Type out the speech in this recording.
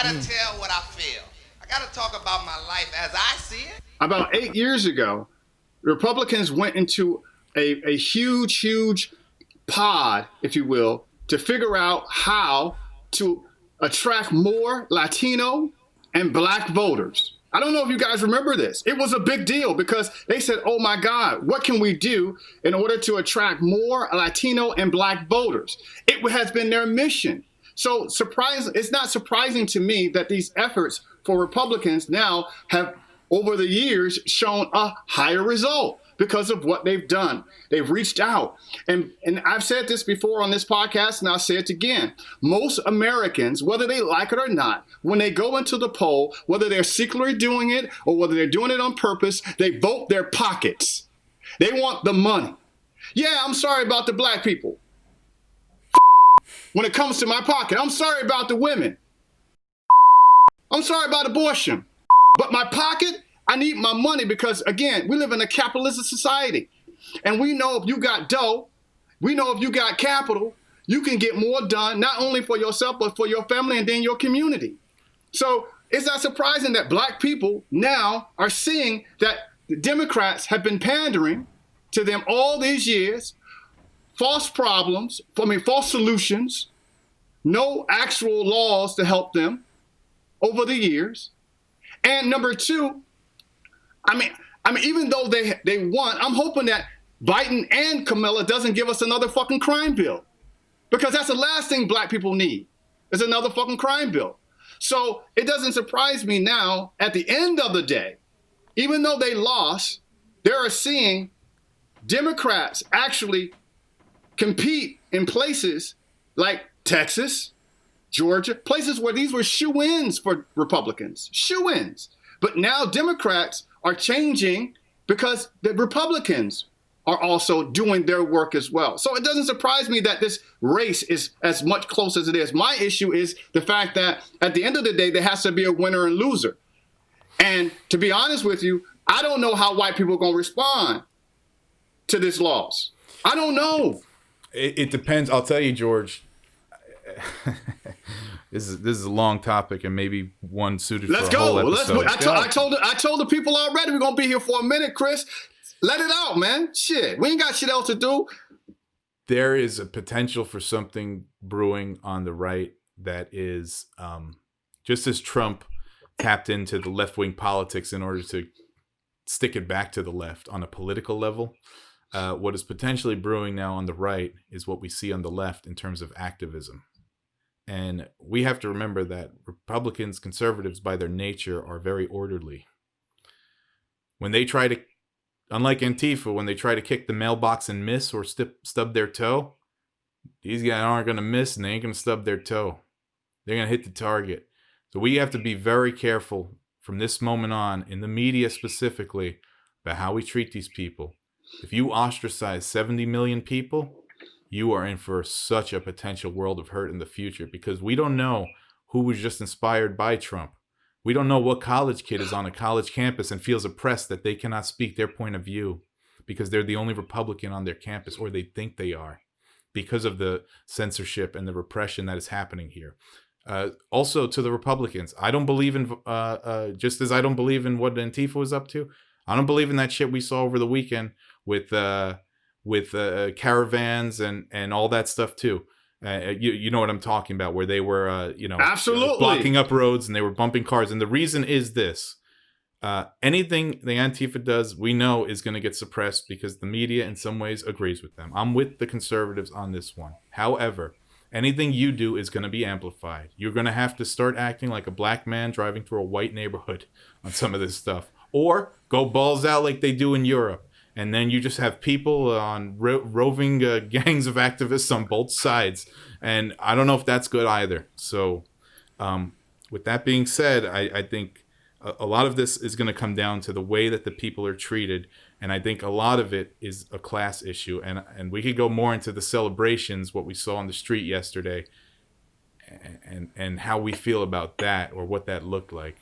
gotta tell what I feel. I gotta talk about my life as I see it. About 8 years ago, Republicans went into a huge pod, if you will, to figure out how to attract more Latino and Black voters. I don't know if you guys remember this. It was a big deal because they said, oh my God, what can we do in order to attract more Latino and Black voters? It has been their mission. So it's not surprising to me that these efforts for Republicans now have, over the years, shown a higher result because of what they've done. They've reached out. And I've said this before on this podcast, and I'll say it again. Most Americans, whether they like it or not, when they go into the poll, whether they're secretly doing it or whether they're doing it on purpose, they vote their pockets. They want the money. Yeah, I'm sorry about the Black people. When it comes to my pocket, I'm sorry about the women. I'm sorry about abortion. But my pocket, I need my money because, again, we live in a capitalist society. And we know if you got dough, we know if you got capital, you can get more done, not only for yourself, but for your family and then your community. So it's not surprising that Black people now are seeing that the Democrats have been pandering to them all these years, false solutions, no actual laws to help them over the years. And number two, I mean, even though they won, I'm hoping that Biden and Kamala doesn't give us another fucking crime bill, because that's the last thing Black people need is another fucking crime bill. So it doesn't surprise me now, at the end of the day, even though they lost, they are seeing Democrats actually compete in places like Texas, Georgia, places where these were shoo-ins for Republicans, shoo-ins. But now Democrats are changing because the Republicans are also doing their work as well. So it doesn't surprise me that this race is as much close as it is. My issue is the fact that at the end of the day, there has to be a winner and loser. And to be honest with you, I don't know how white people are going to respond to this loss. I don't know. It depends. I'll tell you, George. This is a long topic and maybe one suited for a whole episode. I told the people already we're gonna be here for a minute, Chris. Let it out, man. Shit, we ain't got shit else to do. There is a potential for something brewing on the right that is just as Trump tapped into the left-wing politics in order to stick it back to the left on a political level. What is potentially brewing now on the right is what we see on the left in terms of activism. And we have to remember that Republicans, conservatives, by their nature, are very orderly. When they try to, unlike Antifa, when they try to kick the mailbox and miss or stub their toe, these guys aren't going to miss and they ain't going to stub their toe. They're going to hit the target. So we have to be very careful from this moment on, in the media specifically, about how we treat these people. If you ostracize 70 million people, you are in for such a potential world of hurt in the future, because we don't know who was just inspired by Trump. We don't know what college kid is on a college campus and feels oppressed that they cannot speak their point of view because they're the only Republican on their campus, or they think they are, because of the censorship and the repression that is happening here. Also, to the Republicans, I don't believe in, just as I don't believe in what Antifa was up to, I don't believe in that shit we saw over the weekend with caravans and all that stuff too. You know what I'm talking about, where they were, absolutely blocking up roads and they were bumping cars. And the reason is this: anything the Antifa does, we know is going to get suppressed because the media, in some ways, agrees with them. I'm with the conservatives on this one. However, anything you do is going to be amplified. You're going to have to start acting like a black man driving through a white neighborhood on some of this stuff, or go balls out like they do in Europe. And then you just have people on roving gangs of activists on both sides. And I don't know if that's good either. So with that being said, I think a lot of this is going to come down to the way that the people are treated. And I think a lot of it is a class issue. And we could go more into the celebrations, what we saw on the street yesterday, and how we feel about that, or what that looked like.